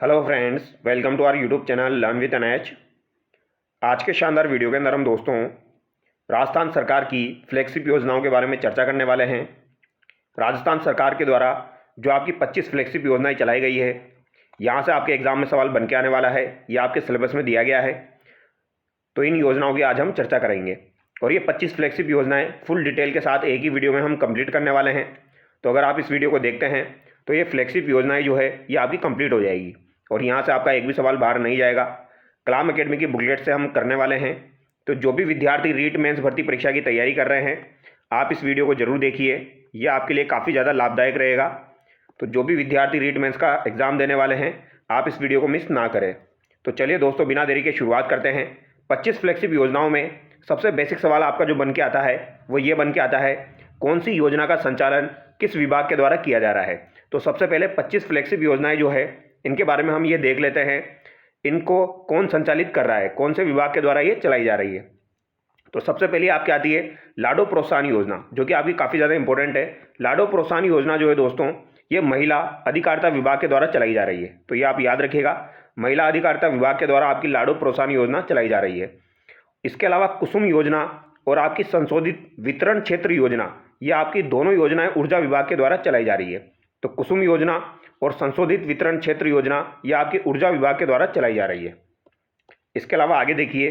Hello friends, welcome to our YouTube channel learn with NH. आज के शानदार video के अंदर हम दोस्तों राजस्थान सरकार की फ्लैगशिप योजनाओं के बारे में चर्चा करने वाले हैं। राजस्थान सरकार के द्वारा जो आपकी 25 फ्लैगशिप योजनाएं चलाई गई है, यहाँ से आपके एग्जाम में सवाल बन के आने वाला है, ये आपके सिलेबस में दिया गया है। तो इन योजनाओं की आज हम चर्चा करेंगे और ये 25 फ्लैगशिप योजनाएँ फुल डिटेल के साथ एक ही वीडियो में हम कंप्लीट करने वाले हैं। तो अगर आप इस वीडियो को देखते हैं तो ये फ्लैगशिप योजनाएँ जो है ये आपकी कंप्लीट हो जाएगी और यहाँ से आपका एक भी सवाल बाहर नहीं जाएगा। कलाम एकेडमी की बुकलेट से हम करने वाले हैं। तो जो भी विद्यार्थी रीट मेंस भर्ती परीक्षा की तैयारी कर रहे हैं, आप इस वीडियो को जरूर देखिए, ये आपके लिए काफ़ी ज़्यादा लाभदायक रहेगा। तो जो भी विद्यार्थी रीट मेंस का एग्ज़ाम देने वाले हैं, आप इस वीडियो को मिस ना करें। तो चलिए दोस्तों, बिना देरी के शुरुआत करते हैं। 25 फ्लैगशिप योजनाओं में सबसे बेसिक सवाल आपका जो बन के आता है वो ये बन के आता है, कौन सी योजना का संचालन किस विभाग के द्वारा किया जा रहा है। तो सबसे पहले 25 फ्लैगशिप योजनाएं जो है इनके बारे में हम ये देख लेते हैं, इनको कौन संचालित कर रहा है, कौन से विभाग के द्वारा ये चलाई जा रही है। तो सबसे पहले आपकी आती है लाडो प्रोत्साहन योजना, जो कि आपकी काफ़ी ज़्यादा इंपॉर्टेंट है। लाडो प्रोत्साहन योजना जो है दोस्तों, ये महिला अधिकारिता विभाग के द्वारा चलाई जा रही है। तो ये आप याद रखिएगा, महिला अधिकारिता विभाग के द्वारा आपकी लाडो प्रोत्साहन योजना चलाई जा रही है। इसके अलावा कुसुम योजना और आपकी संशोधित वितरण क्षेत्र योजना, ये आपकी दोनों योजनाएं ऊर्जा विभाग के द्वारा चलाई जा रही है। तो कुसुम योजना और संशोधित वितरण क्षेत्र योजना यह आपकी ऊर्जा विभाग के द्वारा चलाई जा रही है। इसके अलावा आगे देखिए,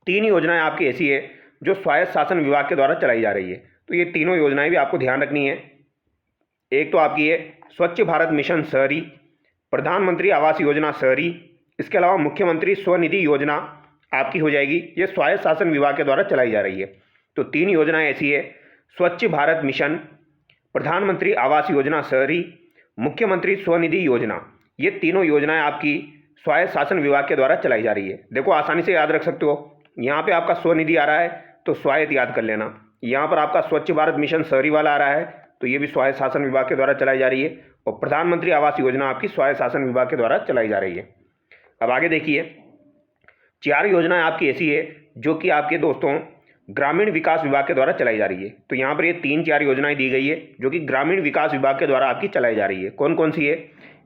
3 योजनाएं आपकी ऐसी है जो स्वायत्त शासन विभाग के द्वारा चलाई जा रही है। तो ये तीनों योजनाएं भी आपको ध्यान रखनी है। एक तो आपकी है स्वच्छ भारत मिशन शहरी, प्रधानमंत्री आवास योजना शहरी, इसके अलावा मुख्यमंत्री स्वनिधि योजना आपकी हो जाएगी, ये स्वायत्त शासन विभाग के द्वारा चलाई जा रही है। तो 3 योजनाएं ऐसी है, स्वच्छ भारत मिशन, प्रधानमंत्री आवास योजना शहरी, मुख्यमंत्री स्वनिधि योजना, ये तीनों योजनाएं आपकी स्वायत्त शासन विभाग के द्वारा चलाई जा रही है। देखो, आसानी से याद रख सकते हो, यहाँ पे आपका स्वनिधि आ रहा है तो स्वायत्त याद कर लेना। यहाँ पर आपका स्वच्छ भारत मिशन शहरी वाला आ रहा है तो ये भी स्वायत्त शासन विभाग के द्वारा चलाई जा रही है। और प्रधानमंत्री आवास योजना आपकी स्वायत्त शासन विभाग के द्वारा चलाई जा रही है। अब आगे देखिए, 4 योजनाएं आपकी ऐसी है जो कि आपके दोस्तों ग्रामीण विकास विभाग के द्वारा चलाई जा रही है। तो यहाँ पर ये 3-4 योजनाएं दी गई है जो कि ग्रामीण विकास विभाग के द्वारा आपकी चलाई जा रही है। कौन कौन सी है?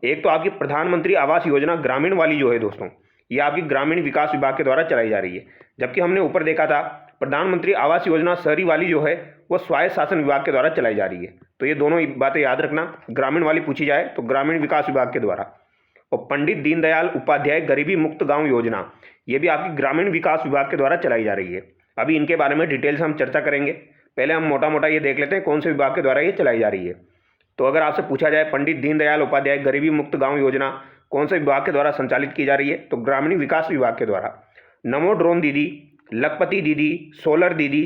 एक तो आपकी प्रधानमंत्री आवास योजना ग्रामीण वाली जो है दोस्तों, ये आपकी ग्रामीण विकास विभाग के द्वारा चलाई जा रही है। जबकि हमने ऊपर देखा था प्रधानमंत्री आवास योजना शहरी वाली जो है वो स्वायत्त शासन विभाग के द्वारा चलाई जा रही है। तो ये दोनों बातें याद रखना, ग्रामीण वाली पूछी जाए तो ग्रामीण विकास विभाग के द्वारा। और पंडित दीनदयाल उपाध्याय गरीबी मुक्त गाँव योजना, ये भी आपकी ग्रामीण विकास विभाग के द्वारा चलाई जा रही है। अभी इनके बारे में डिटेल से हम चर्चा करेंगे। पहले हम मोटा मोटा ये देख लेते हैं कौन से विभाग के द्वारा ये चलाई जा रही है। तो अगर आपसे पूछा जाए पंडित दीनदयाल उपाध्याय गरीबी मुक्त गांव योजना कौन से विभाग के द्वारा संचालित की जा रही है, तो ग्रामीण विकास विभाग के द्वारा। नमो ड्रोन दीदी, लखपति दीदी, सोलर दीदी,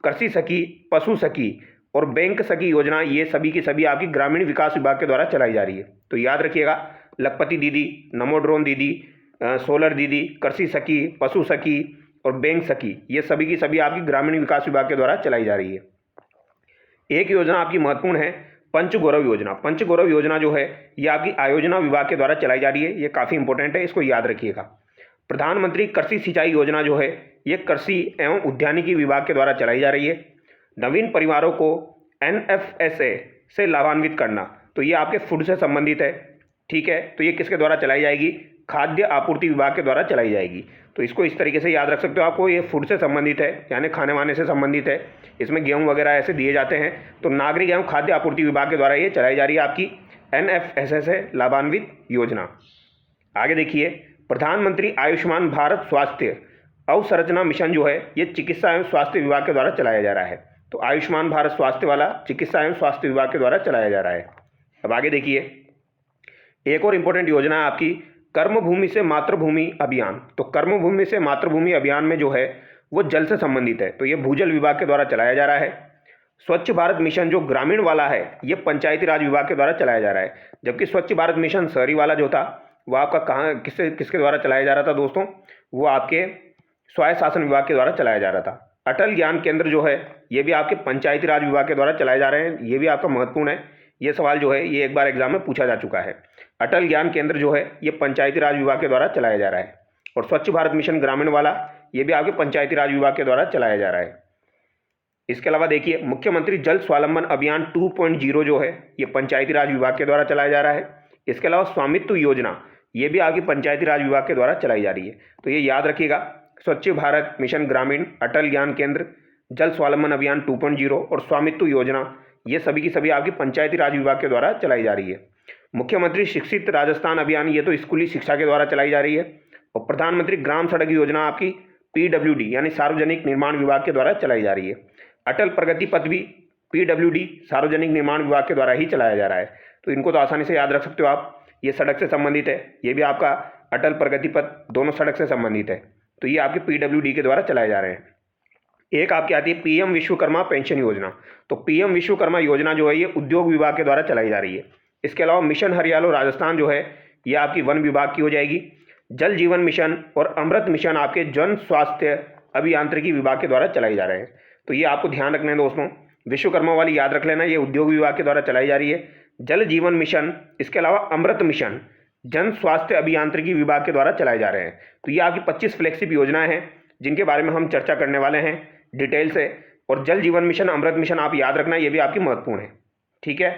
कृषि सखी, पशु सखी और बैंक सखी योजना, ये सभी की सभी आपकी ग्रामीण विकास विभाग के द्वारा चलाई जा रही है। तो याद रखिएगा, लखपति दीदी, नमो ड्रोन दीदी, सोलर दीदी, कृषि सखी, पशु सखी और बैंक सखी, ये सभी की सभी आपकी ग्रामीण विकास विभाग के द्वारा चलाई जा रही है। एक योजना आपकी महत्वपूर्ण है पंचगौरव योजना। पंचगौरव योजना जो है ये आपकी आयोजना विभाग के द्वारा चलाई जा रही है। ये काफ़ी इंपॉर्टेंट है, इसको याद रखिएगा। प्रधानमंत्री कृषि सिंचाई योजना जो है ये कृषि एवं उद्यानिकी विभाग के द्वारा चलाई जा रही है। नवीन परिवारों को NFSA से लाभान्वित करना, तो ये आपके फूड से संबंधित है, ठीक है। तो ये किसके द्वारा चलाई जाएगी? खाद्य आपूर्ति विभाग के द्वारा चलाई जाएगी। तो इसको इस तरीके से याद रख सकते हो, आपको ये फूड से संबंधित है, यानी खाने वाने से संबंधित है। इसमें गेहूं वगैरह ऐसे दिए जाते हैं। तो नागरिक एवं खाद्य आपूर्ति विभाग के द्वारा ये चलाई जा रही है आपकी NFSA से लाभान्वित योजना। आगे देखिए, प्रधानमंत्री आयुष्मान भारत स्वास्थ्य अवसंरचना मिशन जो है ये चिकित्सा एवं स्वास्थ्य विभाग के द्वारा चलाया जा रहा है। तो आयुष्मान भारत स्वास्थ्य वाला चिकित्सा एवं स्वास्थ्य विभाग के द्वारा चलाया जा रहा है। अब आगे देखिए, एक और इंपॉर्टेंट योजना है आपकी कर्मभूमि से मातृभूमि अभियान। तो कर्मभूमि से मातृभूमि अभियान में जो है वो जल से संबंधित है, तो ये भूजल विभाग के द्वारा चलाया जा रहा है। स्वच्छ भारत मिशन जो ग्रामीण वाला है ये पंचायती राज विभाग के द्वारा चलाया जा रहा है। जबकि स्वच्छ भारत मिशन शहरी वाला जो था वो आपका किसके द्वारा चलाया जा रहा था दोस्तों? वो आपके स्वायत्त शासन विभाग के द्वारा चलाया जा रहा था। अटल ज्ञान केंद्र जो है ये भी आपके पंचायती राज विभाग के द्वारा चलाए जा रहे हैं। ये भी आपका महत्वपूर्ण है, ये सवाल जो है ये एक बार एग्जाम में पूछा जा चुका है। अटल ज्ञान केंद्र जो है ये पंचायती राज विभाग के द्वारा चलाया जा रहा है। और स्वच्छ भारत मिशन ग्रामीण वाला ये भी आपके पंचायती राज विभाग के द्वारा चलाया जा रहा है। इसके अलावा देखिए, मुख्यमंत्री जल स्वावलंबन अभियान 2.0 जो है ये पंचायती राज विभाग के द्वारा चलाया जा रहा है। इसके अलावा स्वामित्व योजना ये भी आपकी पंचायती राज विभाग के द्वारा चलाई जा रही है। तो ये याद रखिएगा, स्वच्छ भारत मिशन ग्रामीण, अटल ज्ञान केंद्र, जल स्वावलंबन अभियान 2.0 और स्वामित्व योजना, ये सभी की सभी आपकी पंचायती राज विभाग के द्वारा चलाई जा रही है। मुख्यमंत्री शिक्षित राजस्थान अभियान, ये तो स्कूली शिक्षा के द्वारा चलाई जा रही है। और प्रधानमंत्री ग्राम सड़क योजना आपकी PWD यानी सार्वजनिक निर्माण विभाग के द्वारा चलाई जा रही है। अटल प्रगति पथ भी PWD सार्वजनिक निर्माण विभाग के द्वारा ही चलाया जा रहा है। तो इनको तो आसानी से याद रख सकते हो आप, ये सड़क से संबंधित है, ये भी आपका अटल प्रगति पथ, दोनों सड़क से संबंधित है। तो ये आपके PWD के द्वारा चलाए जा रहे हैं। एक आपकी आती है PM विश्वकर्मा पेंशन योजना। तो PM विश्वकर्मा योजना जो है ये उद्योग विभाग के द्वारा चलाई जा रही है। इसके अलावा मिशन हरियालो राजस्थान जो है ये आपकी वन विभाग की हो जाएगी। जल जीवन मिशन और अमृत मिशन आपके जन स्वास्थ्य अभियांत्रिकी विभाग के द्वारा चलाई जा रहे हैं। तो ये आपको ध्यान रखना है दोस्तों, विश्वकर्मा वाली याद रख लेना, ये उद्योग विभाग के द्वारा चलाई जा रही है। जल जीवन मिशन, इसके अलावा अमृत मिशन जन स्वास्थ्य अभियांत्रिकी विभाग के द्वारा चलाए जा रहे हैं। तो ये आपकी 25 फ्लैगशिप योजनाएं हैं जिनके बारे में हम चर्चा करने वाले हैं डिटेल से। और जल जीवन मिशन, अमृत मिशन आप याद रखना, ये भी आपकी महत्वपूर्ण है। ठीक है,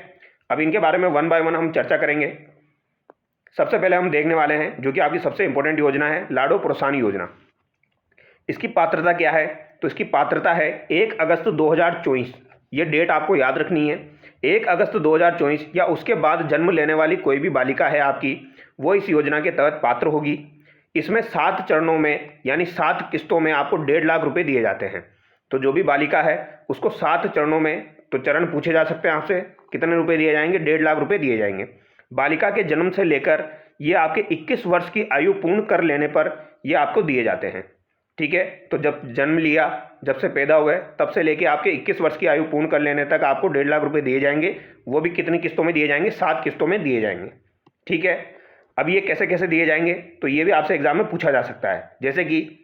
अब इनके बारे में वन बाय वन हम चर्चा करेंगे। सबसे पहले हम देखने वाले हैं जो कि आपकी सबसे इंपॉर्टेंट योजना है, लाडो प्रोत्साहन योजना। इसकी पात्रता क्या है? तो इसकी पात्रता है 1 अगस्त 2024, ये डेट आपको याद रखनी है। 1 अगस्त 2024 या उसके बाद जन्म लेने वाली कोई भी बालिका है आपकी, वो इस योजना के तहत पात्र होगी। इसमें 7 चरणों में यानी 7 किस्तों में आपको 1.5 लाख रुपए दिए जाते हैं। तो जो भी बालिका है उसको 7 चरणों में, तो चरण पूछे जा सकते हैं आपसे, कितने रुपए दिए जाएंगे? 1.5 लाख रुपए दिए जाएंगे। बालिका के जन्म से लेकर ये आपके 21 वर्ष की आयु पूर्ण कर लेने पर ये आपको दिए जाते हैं। ठीक है, तो जब जन्म लिया, जब से पैदा हुए, तब से लेके आपके 21 वर्ष की आयु पूर्ण कर लेने तक आपको 1.5 लाख रुपए दिए जाएंगे। वो भी कितनी किस्तों में दिए जाएंगे? 7 किस्तों में दिए जाएंगे। ठीक है, अब ये कैसे कैसे दिए जाएंगे, तो ये भी आपसे एग्जाम में पूछा जा सकता है। जैसे कि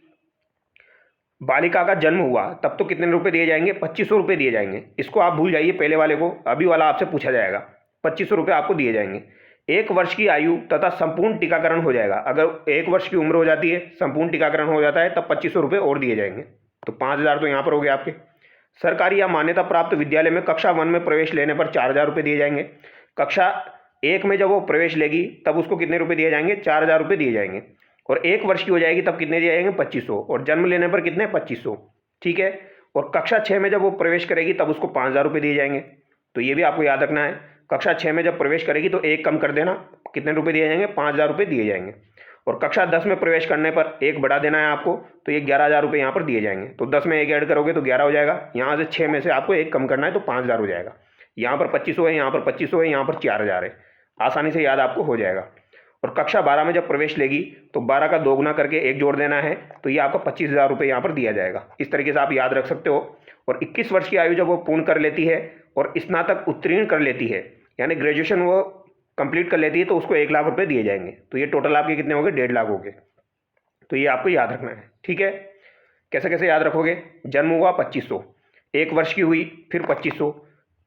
बालिका का जन्म हुआ तब तो कितने रुपए दिए जाएंगे? 2500 रुपये दिए जाएंगे। इसको आप भूल जाइए पहले वाले को, अभी वाला आपसे पूछा जाएगा। 2500 रुपये आपको दिए जाएंगे। 1 वर्ष की आयु तथा संपूर्ण टीकाकरण हो जाएगा। अगर 1 वर्ष की उम्र हो जाती है, संपूर्ण टीकाकरण हो जाता है, तब 2500 रुपये और दिए जाएंगे। तो 5000 तो यहाँ पर हो गए आपके। सरकारी या मान्यता प्राप्त विद्यालय में कक्षा 1 में प्रवेश लेने पर 4000 रुपये दिए जाएंगे। कक्षा 1 में जब वो प्रवेश लेगी तब उसको कितने रुपये दिए जाएंगे? 4000 रुपये दिए जाएंगे। और 1 वर्ष की हो जाएगी तब कितने दिए जाएंगे? 2500। और जन्म लेने पर कितने? 2500। ठीक है, और कक्षा 6 में जब वो प्रवेश करेगी तब उसको 5000 रुपये दिए जाएंगे। तो ये भी आपको याद रखना है। कक्षा 6 में जब प्रवेश करेगी तो 1 कम कर देना, कितने रुपये दिए जाएंगे? 5000 रुपये दिए जाएंगे। और कक्षा 10 में प्रवेश करने पर 1 बढ़ा देना है आपको, तो ये 11000 रुपये यहाँ पर दिए जाएंगे। तो 10 में 1 ऐड करोगे तो 11 हो जाएगा। यहाँ से 6 में से आपको 1 कम करना है तो 5000 हो जाएगा। यहाँ पर 2500 है, यहाँ पर 2500 है, यहाँ पर 4000 है। आसानी से याद आपको हो जाएगा। और कक्षा 12 में जब प्रवेश लेगी तो 12 का 2 गुना करके 1 जोड़ देना है, तो ये आपका 25000 रुपये यहाँ पर दिया जाएगा। इस तरीके से आप याद रख सकते हो। और 21 वर्ष की आयु जब वो पूर्ण कर लेती है और स्नातक उत्तीर्ण कर लेती है, यानी ग्रेजुएशन वो कंप्लीट कर लेती है, तो उसको 1 लाख रुपये दिए जाएंगे। तो ये टोटल आपके कितने हो गए? 1.5 लाख हो गए। तो ये आपको याद रखना है। ठीक है, कैसे कैसे याद रखोगे? जन्म हुआ 2500, 1 वर्ष की हुई फिर 2500,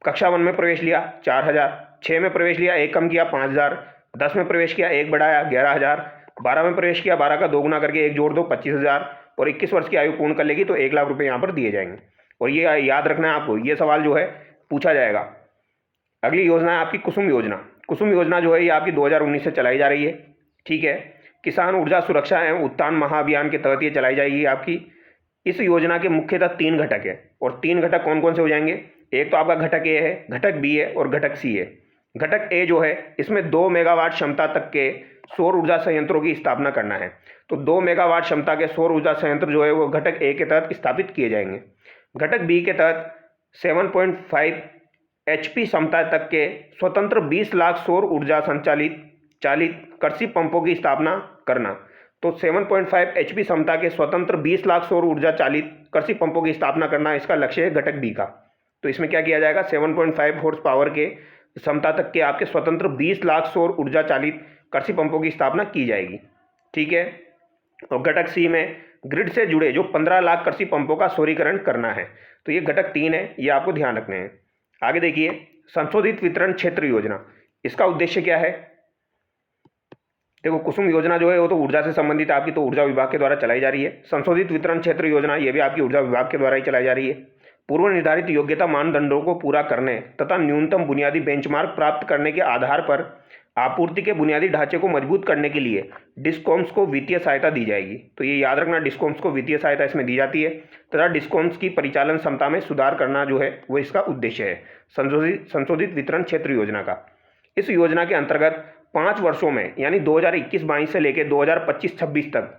कक्षा 1 में प्रवेश लिया 4000, 6 में प्रवेश लिया 1 कम किया 5000, 10 में प्रवेश किया 1 बढ़ाया 11000, 12 में प्रवेश किया 12 का 2 गुना करके 1 जोड़ दो 25000, और 21 वर्ष की आयु पूर्ण कर लेगी तो 1 लाख रुपये यहाँ पर दिए जाएंगे। और ये याद रखना है आपको, ये सवाल जो है पूछा जाएगा। अगली योजना है आपकी कुसुम योजना। कुसुम योजना जो है ये आपकी 2019 से चलाई जा रही है। ठीक है, किसान ऊर्जा सुरक्षा एवं उत्थान महाअभियान के तहत ये चलाई जाएगी आपकी। इस योजना के मुख्यतः 3 घटक है। और 3 घटक कौन कौन से हो जाएंगे? एक तो आपका घटक ए है, घटक बी है और घटक सी है। घटक ए जो है इसमें 2 मेगावाट क्षमता तक के सौर ऊर्जा संयंत्रों की स्थापना करना है। तो 2 मेगावाट क्षमता के सौर ऊर्जा संयंत्र जो है वो घटक ए के तहत स्थापित किए जाएंगे। घटक बी के तहत 7.5 HP क्षमता तक के स्वतंत्र 20 लाख सौर ऊर्जा चालित कृषि पंपों की स्थापना करना। तो 7.5 HP क्षमता के स्वतंत्र 20 लाख सौर ऊर्जा चालित कृषि पंपों की स्थापना करना इसका लक्ष्य है घटक बी का। तो इसमें क्या किया जाएगा? 7.5 हॉर्स पावर के क्षमता तक के आपके स्वतंत्र 20 लाख सौर ऊर्जा चालित कृषि पंपों की स्थापना की जाएगी। ठीक है, और घटक सी में ग्रिड से जुड़े जो 15 लाख कृषि पंपों का सौरीकरण करना है। तो ये घटक 3 है, ये आपको ध्यान रखने हैं। आगे देखिए, संशोधित वितरण क्षेत्र योजना, इसका उद्देश्य क्या है? देखो, कुसुम योजना जो है वो तो ऊर्जा से संबंधित आपकी तो ऊर्जा विभाग के द्वारा चलाई जा रही है। संशोधित वितरण क्षेत्र योजना ये भी आपकी ऊर्जा विभाग के द्वारा ही चलाई जा रही है। पूर्व निर्धारित योग्यता मानदंडों को पूरा करने तथा न्यूनतम बुनियादी बेंचमार्क प्राप्त करने के आधार पर आपूर्ति के बुनियादी ढांचे को मजबूत करने के लिए डिस्कॉम्स को वित्तीय सहायता दी जाएगी। तो ये याद रखना, डिस्कॉम्स को वित्तीय सहायता इसमें दी जाती है तथा डिस्कॉम्स की परिचालन क्षमता में सुधार करना जो है वो इसका उद्देश्य है संशोधित वितरण क्षेत्र योजना का। इस योजना के अंतर्गत 5 वर्षों में यानी 2021-22 से लेकर 2025-26 तक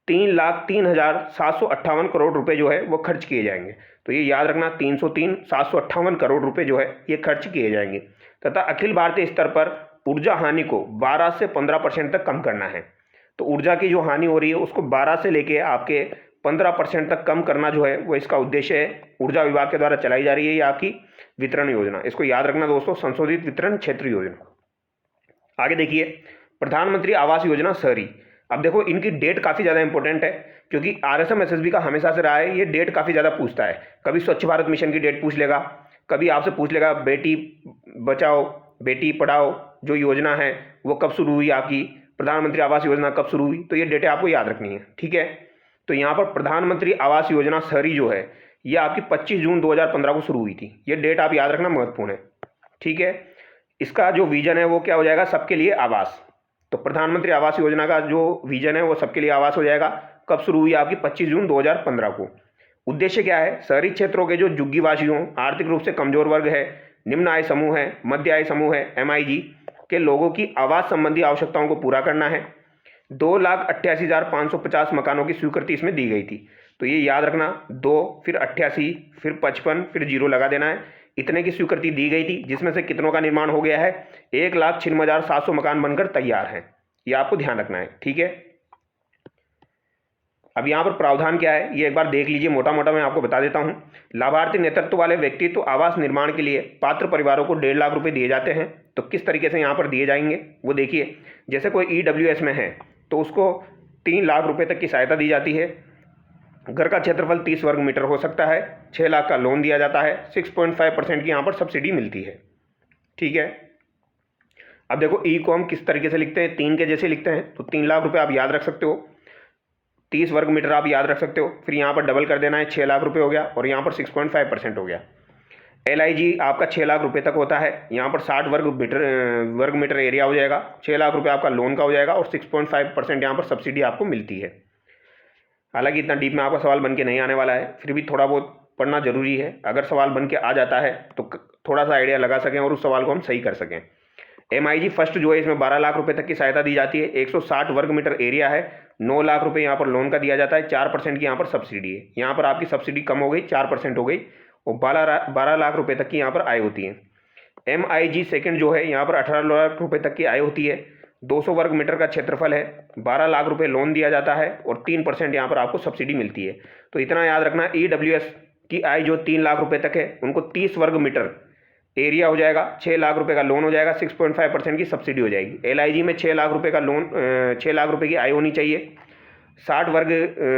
3,03,758 करोड़ रुपए जो है वो खर्च किए जाएंगे। तो ये याद रखना, 303,758 करोड़ रुपए जो है ये खर्च किए जाएंगे तथा अखिल भारतीय स्तर पर ऊर्जा हानि को 12 से 15% तक कम करना है। तो ऊर्जा की जो हानि हो रही है उसको 12 से लेके आपके 15% तक कम करना जो है वो इसका उद्देश्य है। ऊर्जा विभाग के द्वारा चलाई जा रही है ये आपकी वितरण योजना। इसको याद रखना दोस्तों, संशोधित वितरण क्षेत्र योजना। आगे देखिए, प्रधानमंत्री आवास योजना शहरी। अब देखो, इनकी डेट काफ़ी ज़्यादा इंपॉर्टेंट है क्योंकि आरएसएम एसएसबी का हमेशा से रहा है ये डेट काफ़ी ज़्यादा पूछता है। कभी स्वच्छ भारत मिशन की डेट पूछ लेगा, कभी आपसे पूछ लेगा बेटी बचाओ बेटी पढ़ाओ जो योजना है वो कब शुरू हुई, आपकी प्रधानमंत्री आवास योजना कब शुरू हुई। तो ये डेटें आपको याद रखनी है, ठीक है। तो यहाँ पर प्रधानमंत्री आवास योजना शहरी जो है ये आपकी 25 जून 2015 को शुरू हुई थी। ये डेट आप याद रखना, महत्वपूर्ण है, ठीक है। इसका जो विजन है वो क्या हो जाएगा, सबके लिए आवास। तो प्रधानमंत्री आवास योजना का जो विजन है वो सबके लिए आवास हो जाएगा। कब शुरू हुई, आपकी 25 जून 2015 को। उद्देश्य क्या है, शहरी क्षेत्रों के जो झुग्गीवासियों, आर्थिक रूप से कमजोर वर्ग है, निम्न आय समूह है, मध्य आय समूह है, MIG के लोगों की आवास संबंधी आवश्यकताओं को पूरा करना है। 2,88,550 मकानों की स्वीकृति इसमें दी गई थी। तो ये याद रखना, 2 फिर 88 फिर 55 फिर 0 लगा देना है। इतने की स्वीकृति दी गई थी जिसमें से कितनों का निर्माण हो गया है, 1,96,700 मकान बनकर तैयार हैं। ये आपको ध्यान रखना है, ठीक है। अब यहाँ पर प्रावधान क्या है ये एक बार देख लीजिए, मोटा मोटा मैं आपको बता देता हूँ। लाभार्थी नेतृत्व वाले व्यक्ति तो आवास निर्माण के लिए पात्र परिवारों को 1.5 लाख रुपए दिए जाते हैं। तो किस तरीके से यहाँ पर दिए जाएंगे वो देखिए। जैसे कोई EWS में है तो उसको 3 लाख रुपए तक की सहायता दी जाती है। घर का क्षेत्रफल 30 वर्ग मीटर हो सकता है। 6 लाख का लोन दिया जाता है। 6.5% की यहाँ पर सब्सिडी मिलती है, ठीक है। अब देखो ई को हम किस तरीके से लिखते हैं, 3 के जैसे लिखते हैं। तो 3 लाख रुपए आप याद रख सकते हो, 30 वर्ग मीटर आप याद रख सकते हो। फिर यहाँ पर डबल कर देना है, 6 लाख रुपए हो गया और यहाँ पर 6.5% हो गया। LIG आपका 6 लाख रुपए तक होता है। यहाँ पर 60 वर्ग मीटर एरिया हो जाएगा। 6 लाख रुपए आपका लोन का हो जाएगा और 6.5% यहाँ पर सब्सिडी आपको मिलती है। हालांकि इतना डीप में आपका सवाल बन के नहीं आने वाला है, फिर भी थोड़ा बहुत पढ़ना जरूरी है। अगर सवाल बन के आ जाता है तो थोड़ा सा आइडिया लगा सकें और उस सवाल को हम सही कर सकें। MIG फर्स्ट जो है इसमें 12 लाख रुपए तक की सहायता दी जाती है। 160 वर्ग मीटर एरिया है। 9 लाख रुपए यहाँ पर लोन का दिया जाता है। 4% की यहाँ पर सब्सिडी है। यहाँ पर आपकी सब्सिडी कम हो गई, 4% हो गई और 12 लाख रुपए तक की यहाँ पर आय होती है। MIG सेकंड जो है यहाँ पर 18 लाख रुपए तक की आय होती है। 200 वर्ग मीटर का क्षेत्रफल है। 12 लाख रुपए लोन दिया जाता है और 3% यहाँ पर आपको सब्सिडी मिलती है। तो इतना याद रखना, EWS की आय जो 3 लाख रुपए तक है उनको 30 वर्ग मीटर एरिया हो जाएगा। 6 लाख रुपए का लोन हो जाएगा, 6.5% की सब्सिडी हो जाएगी। LIG में 6 लाख रुपए का लोन, 6 लाख रुपए की आय होनी चाहिए। 60 वर्ग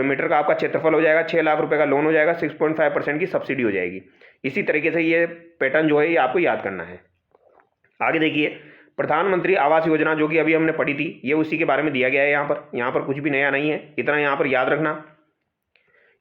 मीटर का आपका क्षेत्रफल हो जाएगा। 6 लाख रुपए का लोन हो जाएगा, 6.5% की सब्सिडी हो जाएगी। इसी तरीके से ये पैटर्न जो है ये आपको याद करना है। आगे देखिए, प्रधानमंत्री आवास योजना जो कि अभी हमने पढ़ी थी ये उसी के बारे में दिया गया है। यहाँ पर कुछ भी नया नहीं है, इतना यहाँ पर याद रखना।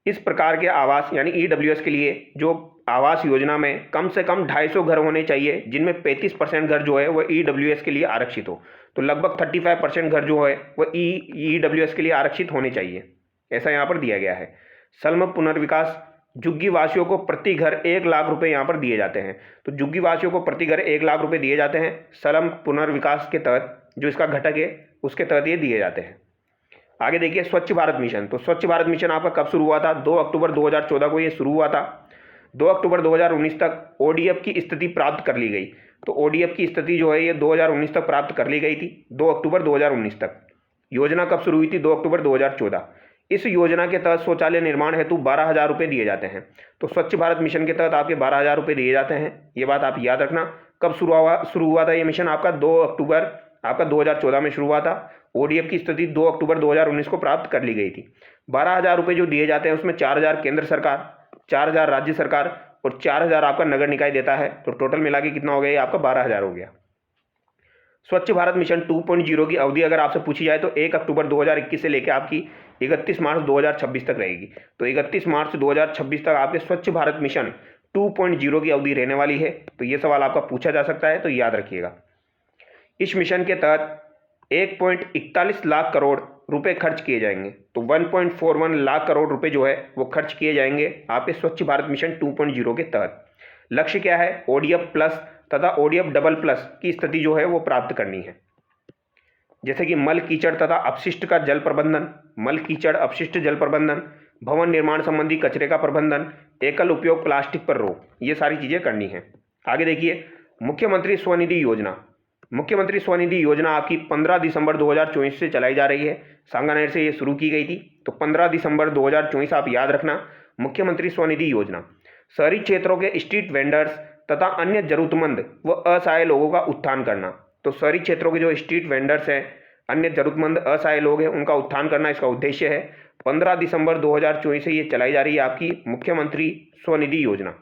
इस प्रकार के आवास यानी EWS के लिए जो आवास योजना में कम से कम 250 घर होने चाहिए, जिनमें 35% घर जो है वो EWS के लिए आरक्षित हो। तो लगभग 35% घर जो है वो EWS के लिए आरक्षित होने चाहिए, ऐसा यहाँ पर दिया गया है। सल्म पुनर्विकास, झुग्गी वासियों को प्रति घर 1 लाख रुपए यहाँ पर दिए जाते हैं। तो झुग्गी वासियों को प्रति घर 1 लाख रुपए दिए जाते हैं। सल्म पुनर्विकास के तहत जो इसका घटक है उसके तहत ये दिए जाते हैं। आगे देखिए, स्वच्छ भारत मिशन। तो स्वच्छ भारत मिशन आपका कब शुरू हुआ था, 2 अक्टूबर 2014 को ये शुरू हुआ था। 2 अक्टूबर 2019 तक ODF की स्थिति प्राप्त कर ली गई। तो ODF की स्थिति जो है ये 2019 तक प्राप्त कर ली गई थी, 2 अक्टूबर 2019 तक। योजना कब शुरू हुई थी, 2 अक्टूबर 2014। इस योजना के तहत शौचालय निर्माण हेतु 12,000 रुपये दिए जाते हैं। तो स्वच्छ भारत मिशन के तहत आपके 12,000 रुपये दिए जाते हैं। ये बात आप याद रखना। कब शुरू हुआ था ये मिशन आपका, 2 अक्टूबर आपका 2014 में शुरू हुआ था। ODF की स्थिति 2 अक्टूबर 2019 को प्राप्त कर ली गई थी। 12,000 रुपये जो दिए जाते हैं उसमें 4,000 केंद्र सरकार, 4,000 राज्य सरकार और 4,000 आपका नगर निकाय देता है। तो टोटल मिला के कितना हो गया, आपका 12,000 हो गया। स्वच्छ भारत मिशन 2.0 की अवधि अगर आपसे पूछी जाए तो 1 अक्टूबर 2021 से लेकर आपकी 31 मार्च 2026 तक रहेगी। तो 31 मार्च 2026 तक आपके स्वच्छ भारत मिशन 2.0 की अवधि रहने वाली है। तो ये सवाल आपका पूछा जा सकता है, तो याद रखिएगा। इस मिशन के तहत 1.41 लाख करोड़ रुपए खर्च किए जाएंगे। तो 1.41 लाख करोड़ रुपए जो है वो खर्च किए जाएंगे आपके स्वच्छ भारत मिशन 2.0 के तहत। लक्ष्य क्या है? ODF प्लस तथा ODF डबल प्लस की स्थिति जो है वो प्राप्त करनी है। जैसे कि मल कीचड़ तथा अपशिष्ट का जल प्रबंधन, मल कीचड़ अपशिष्ट जल प्रबंधन, भवन निर्माण संबंधी कचरे का प्रबंधन, एकल उपयोग प्लास्टिक पर रोक, ये सारी चीज़ें करनी है। आगे देखिए, मुख्यमंत्री स्वनिधि योजना। मुख्यमंत्री स्वनिधि योजना आपकी 15 दिसंबर 2024 से चलाई जा रही है। सांगानेर से ये शुरू की गई थी। तो 15 दिसंबर 2024 आप याद रखना, मुख्यमंत्री स्वनिधि योजना शहरी क्षेत्रों के स्ट्रीट वेंडर्स तथा अन्य जरूरतमंद व असहाय लोगों का उत्थान करना। तो शहरी क्षेत्रों के जो स्ट्रीट वेंडर्स हैं, अन्य जरूरतमंद असहाय लोग हैं, उनका उत्थान करना इसका उद्देश्य है। 15 दिसंबर 2024 से ये चलाई जा रही है आपकी मुख्यमंत्री स्वनिधि योजना।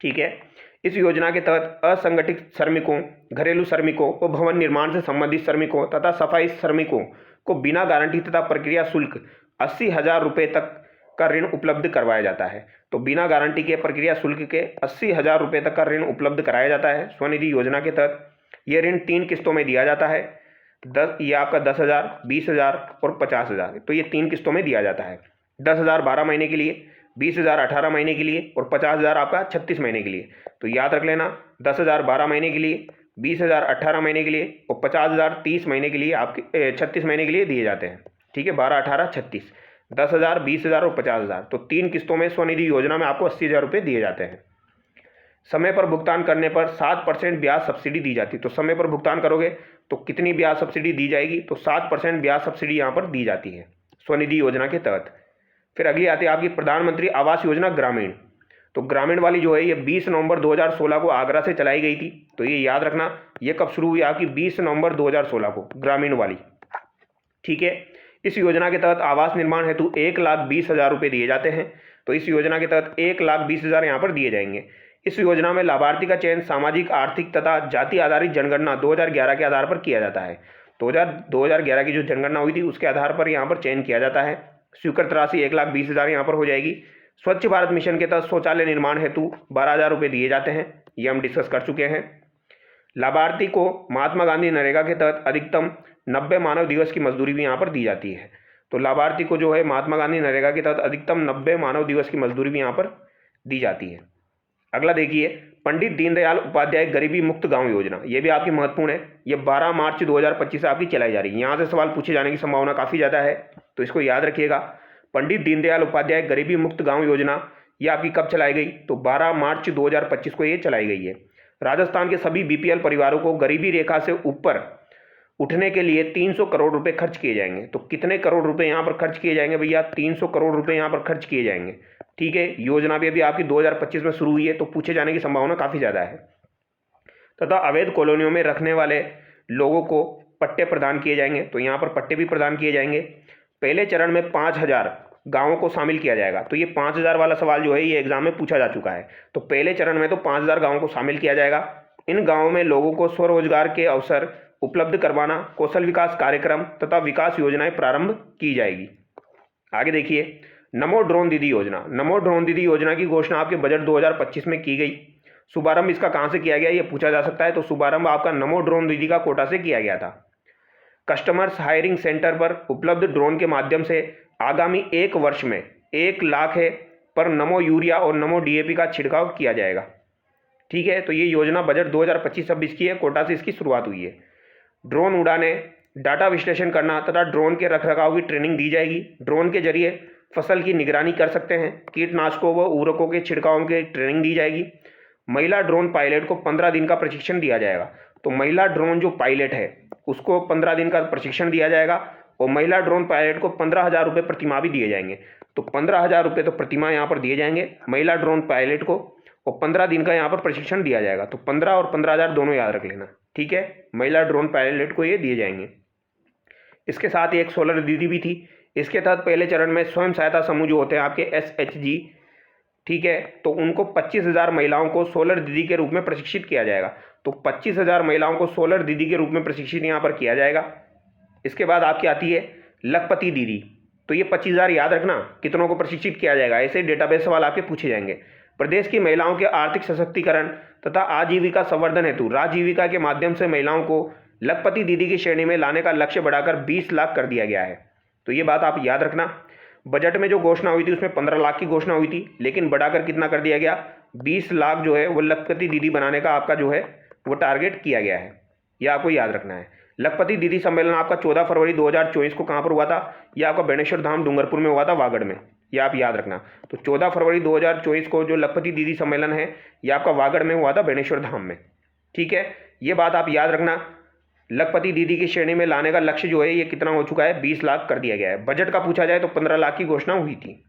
ठीक है। इस योजना के तहत असंगठित श्रमिकों, घरेलू श्रमिकों और भवन निर्माण से संबंधित श्रमिकों तथा सफाई श्रमिकों को बिना गारंटी तथा प्रक्रिया शुल्क 80,000 रुपये तक का ऋण उपलब्ध करवाया जाता है। तो बिना गारंटी के प्रक्रिया शुल्क के 80,000 रुपये तक का ऋण उपलब्ध कराया जाता है स्वनिधि योजना के तहत। ये ऋण 3 किस्तों में दिया जाता है। ये आपका 10,000, 20,000 और 50,000। तो ये 3 किस्तों में दिया जाता है। 10,000 12 महीने के लिए, 20,000 18 महीने के लिए और 50,000 आपका 36 महीने के लिए। तो याद रख लेना, 10,000 12 महीने के लिए, 20,000 18 महीने के लिए और 50,000 30 महीने के लिए, आपके 36 महीने के लिए दिए जाते हैं। ठीक है, 12 18 36, 10,000 20,000 और 50,000। तो 3 किस्तों में स्वनिधि योजना में आपको 80,000 रुपये दिए जाते हैं। समय पर भुगतान करने पर 7% ब्याज सब्सिडी दी जाती है। तो समय पर भुगतान करोगे तो कितनी ब्याज सब्सिडी दी जाएगी? तो 7% ब्याज सब्सिडी यहाँ पर दी जाती है स्वनिधि योजना के तहत। फिर अगली आती है आपकी प्रधानमंत्री आवास योजना ग्रामीण। तो ग्रामीण वाली जो है ये 20 नवंबर 2016 को आगरा से चलाई गई थी। तो ये याद रखना, ये कब शुरू हुई? आपकी 20 नवंबर 2016 को, ग्रामीण वाली। ठीक है। इस योजना के तहत आवास निर्माण हेतु 1,20,000 रुपये दिए जाते हैं। तो इस योजना के तहत 1,20,000 यहाँ पर दिए जाएंगे। इस योजना में लाभार्थी का चयन सामाजिक, आर्थिक तथा जाति आधारित जनगणना 2011 के आधार पर किया जाता है। 2011 की जो जनगणना हुई थी उसके आधार पर यहाँ पर चयन किया जाता है। स्वीकृत राशि 1,20,000 यहाँ पर हो जाएगी। स्वच्छ भारत मिशन के तहत शौचालय निर्माण हेतु 12,000 रुपये दिए जाते हैं। ये हम डिस्कस कर चुके हैं। लाभार्थी को महात्मा गांधी नरेगा के तहत अधिकतम 90 मानव दिवस की मजदूरी भी यहाँ पर दी जाती है। तो लाभार्थी को जो है महात्मा गांधी नरेगा के तहत अधिकतम 90 मानव दिवस की मजदूरी भी यहाँ पर दी जाती है। अगला देखिए, पंडित दीनदयाल उपाध्याय गरीबी मुक्त गांव योजना। ये भी आपकी महत्वपूर्ण है। ये 12 मार्च 2025 से आपकी चलाई जा रही है। यहाँ से सवाल पूछे जाने की संभावना काफ़ी ज़्यादा है, तो इसको याद रखिएगा। पंडित दीनदयाल उपाध्याय गरीबी मुक्त गांव योजना ये आपकी कब चलाई गई? तो 12 मार्च 2025 को ये चलाई गई है। राजस्थान के सभी BPL परिवारों को गरीबी रेखा से ऊपर उठने के लिए 300 करोड़ रुपए खर्च किए जाएंगे। तो कितने करोड़ रुपए यहाँ पर खर्च किए जाएंगे भैया? 300 करोड़ रुपए यहाँ पर खर्च किए जाएंगे। ठीक है। योजना भी अभी आपकी 2025 में शुरू हुई है, तो पूछे जाने की संभावना काफ़ी ज़्यादा है। तथा अवैध कॉलोनियों में रखने वाले लोगों को पट्टे प्रदान किए जाएंगे। तो यहाँ पर पट्टे भी प्रदान किए जाएंगे। पहले चरण में 5,000 गाँवों को शामिल किया जाएगा। तो ये 5,000 वाला सवाल जो है ये एग्जाम में पूछा जा चुका है। तो पहले चरण में तो 5,000 गाँवों को शामिल किया जाएगा। इन गाँवों में लोगों को स्वरोजगार के अवसर उपलब्ध करवाना, कौशल विकास कार्यक्रम तथा विकास योजनाएं प्रारंभ की जाएगी। आगे देखिए, नमो ड्रोन दीदी योजना। नमो ड्रोन दीदी योजना की घोषणा आपके बजट 2025 में की गई। शुभारंभ इसका कहाँ से किया गया ये पूछा जा सकता है। तो शुभारंभ आपका नमो ड्रोन दीदी का कोटा से किया गया था। कस्टमर्स हायरिंग सेंटर पर उपलब्ध ड्रोन के माध्यम से आगामी 1 वर्ष में 1 लाख है पर नमो यूरिया और नमो DAP का छिड़काव किया जाएगा। ठीक है। तो ये योजना बजट 2025-26 की है, कोटा से इसकी शुरुआत हुई है। ड्रोन उड़ाने, डाटा विश्लेषण करना तथा ड्रोन के रखरखाव की ट्रेनिंग दी जाएगी। ड्रोन के जरिए फसल की निगरानी कर सकते हैं। कीटनाशकों व उर्वरकों के छिड़काव की ट्रेनिंग दी जाएगी। महिला ड्रोन पायलट को 15 दिन का प्रशिक्षण दिया जाएगा। तो महिला ड्रोन जो पायलट है उसको 15 दिन का प्रशिक्षण दिया जाएगा और महिला ड्रोन पायलट को 15,000 रुपये प्रतिमाह भी दिए जाएंगे। तो 15,000 रुपये तो प्रतिमाह यहाँ पर दिए जाएंगे महिला ड्रोन पायलट को और 15 दिन का यहाँ पर प्रशिक्षण दिया जाएगा। तो 15 और 15,000 दोनों याद रख लेना। ठीक है। महिला ड्रोन पायलट को ये दिए जाएंगे। इसके साथ ही एक सोलर दीदी भी थी। इसके तहत पहले चरण में स्वयं सहायता समूह जो होते हैं आपके SHG, ठीक है, तो उनको 25,000 महिलाओं को सोलर दीदी के रूप में प्रशिक्षित किया जाएगा। तो 25,000 महिलाओं को सोलर दीदी के रूप में प्रशिक्षित यहाँ पर किया जाएगा। इसके बाद आपकी आती है लखपति दीदी। तो ये 25,000 याद रखना, कितनों को प्रशिक्षित किया जाएगा, ऐसे डेटाबेस सवाल आपके पूछे जाएंगे। प्रदेश की महिलाओं के आर्थिक सशक्तिकरण तथा आजीविका संवर्धन हेतु राजीविका के माध्यम से महिलाओं को लखपति दीदी की श्रेणी में लाने का लक्ष्य बढ़ाकर 20 लाख कर दिया गया है। तो ये बात आप याद रखना। बजट में जो घोषणा हुई थी उसमें 15 लाख की घोषणा हुई थी, लेकिन बढ़ाकर कितना कर दिया गया, 20 लाख जो है वो लखपति दीदी बनाने का आपका जो है वो टारगेट किया गया है। यह आपको याद रखना है। लखपति दीदी सम्मेलन आपका 14 फरवरी 2024 को कहाँ पर हुआ था? यह आपका बेणेश्वर धाम डूंगरपुर में हुआ था, वागड़ में। यह आप याद रखना। तो 14 फरवरी 2024 को जो लखपति दीदी सम्मेलन है यह आपका वागड़ में हुआ था, बेणेश्वर धाम में। ठीक है, ये बात आप याद रखना। लखपति दीदी की श्रेणी में लाने का लक्ष्य जो है ये कितना हो चुका है, 20 लाख कर दिया गया है। बजट का पूछा जाए तो 15 लाख की घोषणा हुई थी।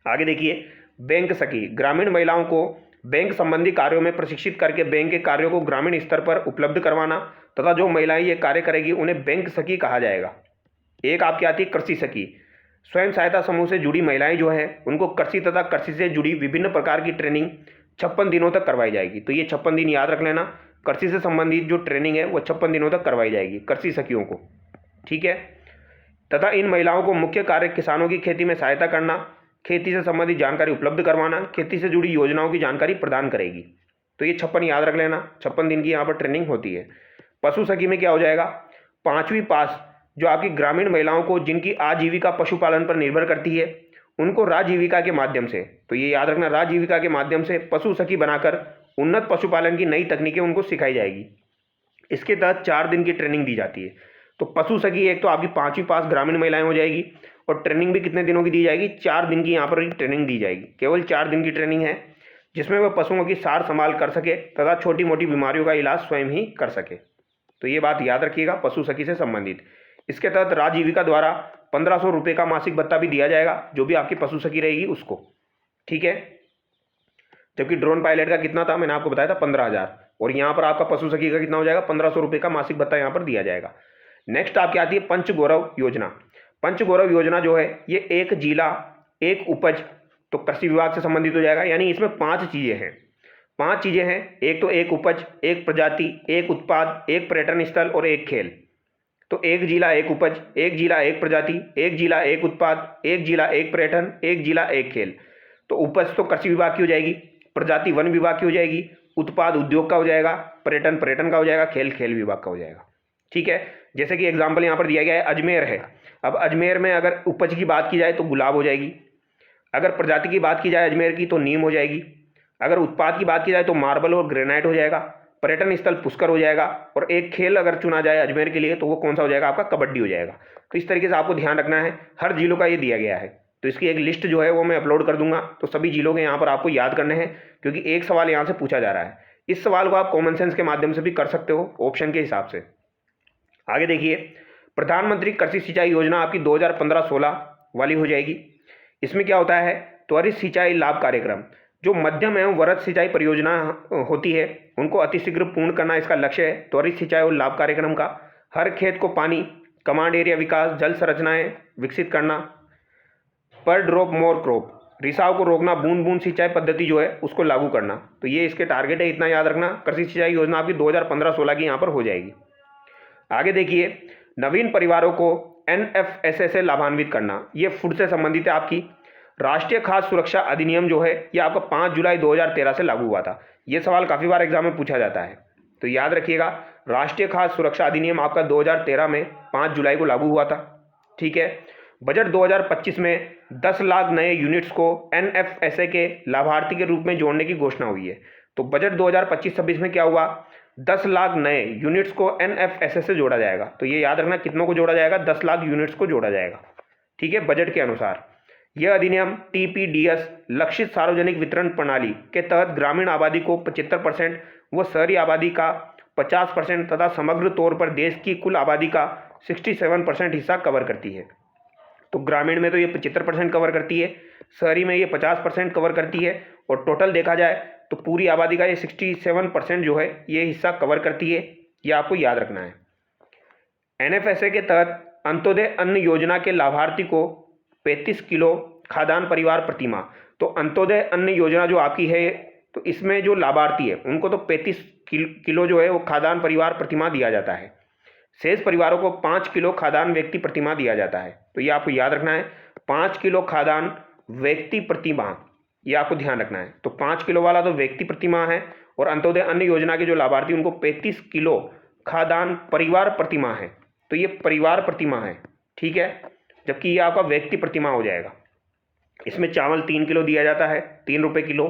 आगे देखिए, बैंक सखी, ग्रामीण महिलाओं को बैंक संबंधी कार्यों में प्रशिक्षित करके बैंक के कार्यों को ग्रामीण स्तर पर उपलब्ध करवाना तथा जो महिलाएं ये कार्य करेगी उन्हें बैंक सखी कहा जाएगा। एक आपकी आती है कृषि सखी, स्वयं सहायता समूह से जुड़ी महिलाएं जो है उनको कृषि तथा कृषि से जुड़ी विभिन्न प्रकार की ट्रेनिंग 56 दिनों तक करवाई जाएगी। तो ये 56 दिन याद रख लेना, कृषि से संबंधित जो ट्रेनिंग है वो 56 दिनों तक करवाई जाएगी कृषि सखियों को। ठीक है, तथा इन महिलाओं को मुख्य कार्य किसानों की खेती में सहायता करना, खेती से संबंधित जानकारी उपलब्ध करवाना, खेती से जुड़ी योजनाओं की जानकारी प्रदान करेगी। तो ये 56 याद रख लेना, 56 दिन की यहाँ पर ट्रेनिंग होती है। पशु सखी में क्या हो जाएगा, 5वीं पास जो आपकी ग्रामीण महिलाओं को जिनकी आजीविका पशुपालन पर निर्भर करती है उनको राजीविका के माध्यम से, तो ये याद रखना, राजीविका के माध्यम से पशु सखी बनाकर उन्नत पशुपालन की नई तकनीकें उनको सिखाई जाएगी। इसके तहत 4 दिन की ट्रेनिंग दी जाती है। तो पशु सखी एक तो आपकी 5वीं पास ग्रामीण महिलाएं हो जाएगी और ट्रेनिंग भी कितने दिनों की दी जाएगी, 4 दिन की यहाँ पर ट्रेनिंग दी जाएगी। केवल 4 दिन की ट्रेनिंग है जिसमें वह पशुओं की सार संभाल कर सके तथा छोटी मोटी बीमारियों का इलाज स्वयं ही कर सके। तो ये बात याद रखिएगा पशु सखी से संबंधित। इसके तहत राजीविका द्वारा 1500 रुपये का मासिक भत्ता भी दिया जाएगा जो भी आपकी पशु सखी रहेगी उसको। ठीक है, जबकि ड्रोन पायलट का कितना था मैंने आपको बताया था 15,000, और यहाँ पर आपका पशु सखी का कितना हो जाएगा, 1500 रुपये का मासिक भत्ता यहाँ पर दिया जाएगा। नेक्स्ट आपकी आती है पंचगौरव योजना। पंचगौरव योजना जो है ये एक जिला एक उपज, तो कृषि विभाग से संबंधित हो जाएगा। यानी इसमें 5 चीज़ें हैं, 5 चीज़ें हैं। एक तो एक उपज, एक प्रजाति, एक उत्पाद, एक पर्यटन स्थल और एक खेल। तो एक जिला एक उपज, एक जिला एक प्रजाति, एक जिला एक उत्पाद, एक जिला एक पर्यटन, एक जिला एक खेल। तो उपज तो कृषि विभाग की हो जाएगी, प्रजाति वन विभाग की हो जाएगी, उत्पाद उद्योग का हो जाएगा, पर्यटन पर्यटन का हो जाएगा, खेल खेल विभाग का हो जाएगा। ठीक है, जैसे कि एग्जाम्पल यहाँ पर दिया गया है अजमेर है। अब अजमेर में अगर उपज की बात की जाए तो गुलाब हो जाएगी, अगर प्रजाति की बात की जाए अजमेर की तो नीम हो जाएगी, अगर उत्पाद की बात की जाए तो मार्बल और ग्रेनाइट हो जाएगा, पर्यटन स्थल पुष्कर हो जाएगा, और एक खेल अगर चुना जाए अजमेर के लिए तो वो कौन सा हो जाएगा, आपका कबड्डी हो जाएगा। तो इस तरीके से आपको ध्यान रखना है, हर जिलों का ये दिया गया है। तो इसकी एक लिस्ट जो है वो मैं अपलोड कर दूंगा, तो सभी जिलों के यहाँ पर आपको याद करने हैं, क्योंकि एक सवाल यहाँ से पूछा जा रहा है। इस सवाल को आप कॉमन सेंस के माध्यम से भी कर सकते हो ऑप्शन के हिसाब से। आगे देखिए, प्रधानमंत्री कृषि सिंचाई योजना आपकी 2015-16 वाली हो जाएगी। इसमें क्या होता है, त्वरित सिंचाई लाभ कार्यक्रम, जो मध्यम एवं वृहद सिंचाई परियोजना होती है उनको अतिशीघ्र पूर्ण करना इसका लक्ष्य है। त्वरित सिंचाई और लाभ कार्यक्रम का हर खेत को पानी, कमांड एरिया विकास, जल संरचनाएं विकसित करना, पर ड्रॉप मोर क्रॉप, रिसाव को रोकना, बूंद बूंद सिंचाई पद्धति जो है उसको लागू करना। तो ये इसके टारगेट है, इतना याद रखना। कृषि सिंचाई योजना आपकी 2015-16 की यहाँ पर हो जाएगी। आगे देखिए, नवीन परिवारों को NFSA से लाभान्वित करना, ये फूड से संबंधित है। आपकी राष्ट्रीय खाद्य सुरक्षा अधिनियम जो है ये आपका 5 जुलाई 2013 से लागू हुआ था। ये सवाल काफ़ी बार एग्जाम में पूछा जाता है, तो याद रखिएगा, राष्ट्रीय खाद्य सुरक्षा अधिनियम आपका 2013 में 5 जुलाई को लागू हुआ था। ठीक है, बजट 2025 में 10 लाख नए यूनिट्स को NFSA के लाभार्थी के रूप में जोड़ने की घोषणा हुई है। तो बजट 2025-26 में क्या हुआ, 10 लाख नए यूनिट्स को NFSA से जोड़ा जाएगा। तो ये याद रखना, कितनों को जोड़ा जाएगा, 10 लाख यूनिट्स को जोड़ा जाएगा। ठीक है, बजट के अनुसार। यह अधिनियम TPDS लक्षित सार्वजनिक वितरण प्रणाली के तहत ग्रामीण आबादी को 75% व शहरी आबादी का 50% तथा समग्र तौर पर देश की कुल आबादी का 67% हिस्सा कवर करती है। तो ग्रामीण में तो ये 75% कवर करती है, शहरी में ये 50% कवर करती है, और टोटल देखा जाए तो पूरी आबादी का ये 67% जो है ये हिस्सा कवर करती है। ये आपको याद रखना है। NFSA के तहत अंत्योदय अन्न योजना के लाभार्थी को 35 किलो खाद्यान्न परिवार प्रतिमाह। तो अंत्योदय अन्न योजना जो आपकी है तो इसमें जो लाभार्थी है उनको तो 35 किलो जो है वो खाद्यान्न परिवार प्रतिमाह दिया जाता है। शेष परिवारों को 5 किलो खाद्यान्न व्यक्ति प्रतिमाह दिया जाता है। तो ये आपको याद रखना है, 5 किलो खाद्यान्न व्यक्ति प्रतिमाह, ये आपको ध्यान रखना है। तो 5 किलो वाला तो व्यक्ति प्रतिमाह है, और अंत्योदय अन्न योजना के जो लाभार्थी उनको 35 किलो खाद्यान्न परिवार प्रतिमाह है, तो ये परिवार प्रतिमाह है, ठीक है, जबकि ये आपका व्यक्ति प्रतिमाह हो जाएगा। इसमें चावल 3 किलो दिया जाता है, 3 रुपये किलो,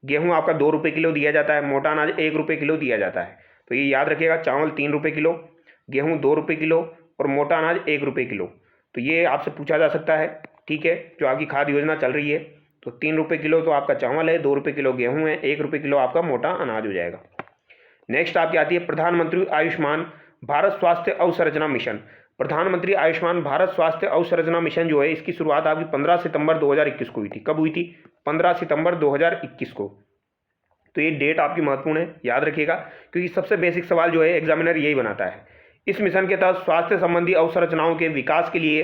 गेहूँ आपका 2 रुपये किलो दिया जाता है, मोटा अनाज 1 रुपये किलो दिया जाता है। तो ये याद रखिएगा, चावल 3 रुपये किलो, गेहूँ 2 रुपये किलो और मोटा अनाज 1 रुपये किलो। तो ये आपसे पूछा जा सकता है, ठीक है, जो आपकी खाद्य योजना चल रही है। तो 3 रुपये किलो तो आपका चावल है, 2 रुपये किलो गेहूँ है, 1 रुपये किलो आपका मोटा अनाज हो जाएगा। नेक्स्ट आपकी आती है प्रधानमंत्री आयुष्मान भारत स्वास्थ्य अवसंरचना मिशन। प्रधानमंत्री आयुष्मान भारत स्वास्थ्य अवसंरचना मिशन जो है, इसकी शुरुआत आपकी 15 सितंबर 2021 को हुई थी। कब हुई थी? 15 सितंबर 2021 को। तो ये डेट आपकी महत्वपूर्ण है, याद रखिएगा, क्योंकि सबसे बेसिक सवाल जो है एग्जामिनर यही बनाता है। इस मिशन के तहत स्वास्थ्य संबंधी अवसंरचनाओं के विकास के लिए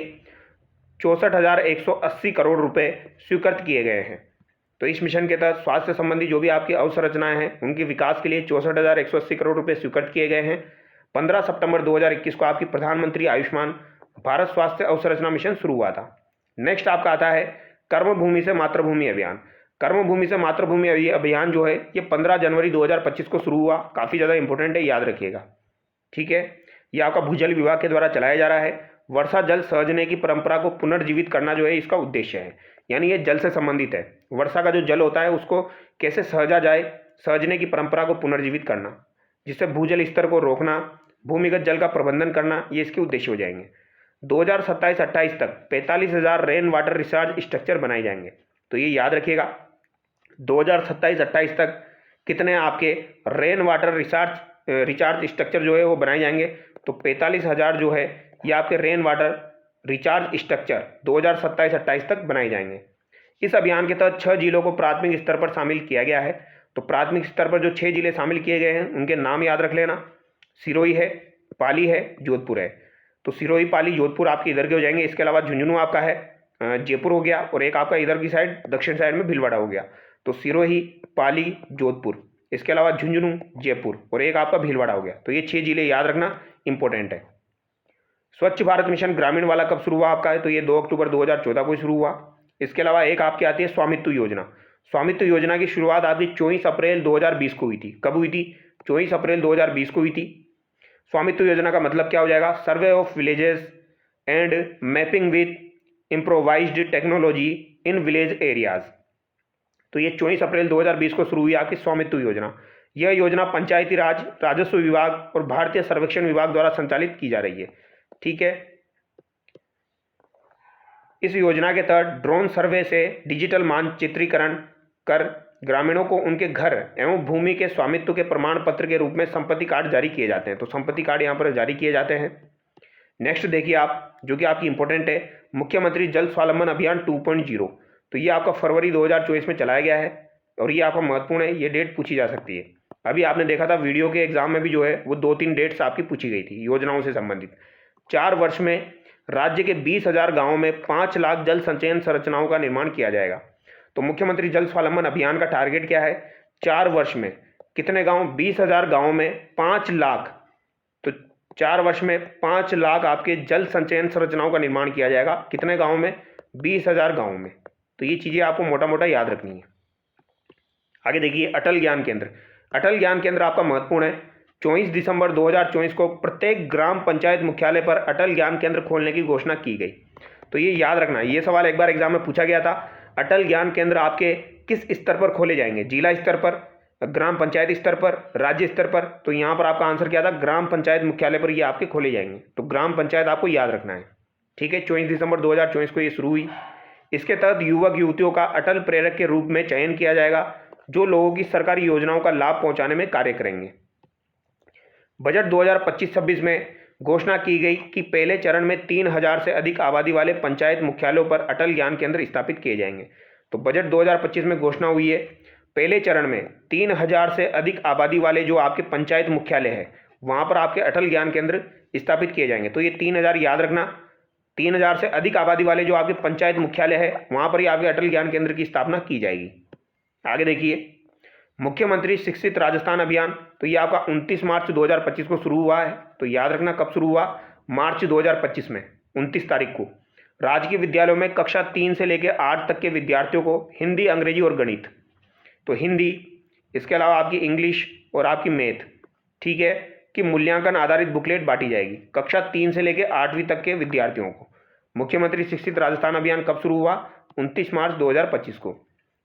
64,180 करोड़ रुपए स्वीकृत किए गए हैं। तो इस मिशन के तहत स्वास्थ्य संबंधी जो भी आपकी अवसंरचनाएं हैं उनके विकास के लिए 64,180 करोड़ रुपए स्वीकृत किए गए हैं। 15 सितंबर 2021 को आपकी प्रधानमंत्री आयुष्मान भारत स्वास्थ्य अवसंरचना मिशन शुरू हुआ था। नेक्स्ट आपका आता है कर्मभूमि से मातृभूमि अभियान। कर्मभूमि से मातृभूमि अभियान जो है ये 15 जनवरी 2025 को शुरू हुआ। काफ़ी ज़्यादा इंपॉर्टेंट है, याद रखिएगा, ठीक है। ये आपका भूजल विभाग के द्वारा चलाया जा रहा है। वर्षा जल सृजने की परंपरा को पुनर्जीवित करना जो है इसका उद्देश्य है, यानी ये जल से संबंधित है। वर्षा का जो जल होता है उसको कैसे सृजा जाए, सृजने की परंपरा को पुनर्जीवित करना, जिससे भूजल स्तर को रोकना, भूमिगत जल का प्रबंधन करना, ये इसके उद्देश्य हो जाएंगे। 2027-28 तक 45,000 रेन वाटर रिचार्ज स्ट्रक्चर बनाए जाएंगे। तो ये याद रखिएगा, 2027-28 तक कितने आपके रेन वाटर रिचार्ज स्ट्रक्चर जो है वो बनाए जाएंगे। तो 45,000 जो है ये आपके रेन वाटर रिचार्ज स्ट्रक्चर 2027-28 तक बनाए जाएंगे। इस अभियान के तहत 6 जिलों को प्राथमिक स्तर पर शामिल किया गया है। तो प्राथमिक स्तर पर जो 6 जिले शामिल किए गए हैं उनके नाम याद रख लेना, सिरोही है, पाली है, जोधपुर है। तो सिरोही, पाली, जोधपुर आपके इधर के हो जाएंगे। इसके अलावा झुंझुनू आपका है, जयपुर हो गया, और एक आपका इधर की साइड दक्षिण साइड में भीलवाड़ा हो गया। तो सिरोही, पाली, जोधपुर, इसके अलावा झुंझुनू, जयपुर और एक आपका भीलवाड़ा हो गया। तो ये 6 जिले याद रखना, इंपॉर्टेंट है। स्वच्छ भारत मिशन ग्रामीण वाला कब शुरू हुआ आपका है? तो ये 2 अक्टूबर 2014 को शुरू हुआ। इसके अलावा एक आपकी आती है स्वामित्व योजना। स्वामित्व योजना की शुरुआत आपकी 24 अप्रैल 2020 को हुई थी। कब हुई थी? 24 अप्रैल 2020 को हुई थी। स्वामित्व योजना का मतलब क्या हो जाएगा? Survey of villages and mapping with improvised technology in village areas. तो ये 24 अप्रैल 2020 को शुरू हुई आपकी स्वामित्व योजना। यह योजना पंचायती राज, राजस्व विभाग और भारतीय सर्वेक्षण विभाग द्वारा संचालित की जा रही है, ठीक है। इस योजना के तहत ड्रोन सर्वे से डिजिटल मानचित्रीकरण कर ग्रामीणों को उनके घर एवं भूमि के स्वामित्व के प्रमाण पत्र के रूप में संपत्ति कार्ड जारी किए जाते हैं। तो संपत्ति कार्ड यहाँ पर जारी किए जाते हैं। नेक्स्ट देखिए आप, जो कि आपकी इंपॉर्टेंट है, मुख्यमंत्री जल स्वावलंबन अभियान 2.0। तो ये आपका फरवरी 2024 में चलाया गया है और ये आपका महत्वपूर्ण है, ये डेट पूछी जा सकती है। अभी आपने देखा था वीडियो के एग्जाम में भी जो है वो 2-3 डेट्स आपकी पूछी गई थी योजनाओं से संबंधित। 4 वर्ष में राज्य के 20,000 गाँवों में 5 लाख जल संचयन संरचनाओं का निर्माण किया जाएगा। तो मुख्यमंत्री जल स्वावलंबन अभियान का टारगेट क्या है? 4 वर्ष में कितने गाँव? 20,000 गाँवों में 5 लाख। तो 4 वर्ष में 5 लाख आपके जल संचयन संरचनाओं का निर्माण किया जाएगा। कितने गाँव में? 20,000 गाँवों में। तो ये चीज़ें आपको मोटा मोटा याद रखनी है। आगे देखिए अटल ज्ञान केंद्र। अटल ज्ञान केंद्र आपका महत्वपूर्ण है। 24 दिसंबर 2024 को प्रत्येक ग्राम पंचायत मुख्यालय पर अटल ज्ञान केंद्र खोलने की घोषणा की गई। तो ये याद रखना, ये सवाल एक बार एग्जाम में पूछा गया था। अटल ज्ञान केंद्र आपके किस स्तर पर खोले जाएंगे? जिला स्तर पर, ग्राम पंचायत स्तर पर, राज्य स्तर पर। तो यहाँ पर आपका आंसर क्या था? ग्राम पंचायत मुख्यालय पर ये आपके खोले जाएंगे। तो ग्राम पंचायत आपको याद रखना है, ठीक है। 24 दिसंबर 2024 को ये शुरू हुई। इसके तहत युवक युवतियों का अटल प्रेरक के रूप में चयन किया जाएगा, जो लोगों की सरकारी योजनाओं का लाभ पहुंचाने में कार्य करेंगे। बजट 2025-26 में घोषणा की गई कि पहले चरण में 3,000 से अधिक आबादी वाले पंचायत मुख्यालयों पर अटल ज्ञान केंद्र स्थापित किए जाएंगे। तो बजट 2025 में घोषणा हुई है, पहले चरण में 3,000 से अधिक आबादी वाले जो आपके पंचायत मुख्यालय है वहाँ पर आपके अटल ज्ञान केंद्र स्थापित किए जाएंगे। तो ये 3,000 याद रखना, 3,000 से अधिक आबादी वाले जो आपके पंचायत मुख्यालय है वहाँ पर ही आपके अटल ज्ञान केंद्र की स्थापना की जाएगी। आगे देखिए मुख्यमंत्री शिक्षित राजस्थान अभियान। तो ये आपका 29 मार्च 2025 को शुरू हुआ है। तो याद रखना कब शुरू हुआ? मार्च 2025 में 29 तारीख को। राजकीय विद्यालयों में कक्षा 3 से लेकर 8 तक के विद्यार्थियों को हिंदी, अंग्रेजी और गणित, तो हिंदी, इसके अलावा आपकी इंग्लिश और आपकी मैथ, ठीक है, की मूल्यांकन आधारित बुकलेट बांटी जाएगी कक्षा 3 से लेकर 8वीं तक के विद्यार्थियों को। मुख्यमंत्री शिक्षित राजस्थान अभियान कब शुरू हुआ? 29 मार्च 2025 को।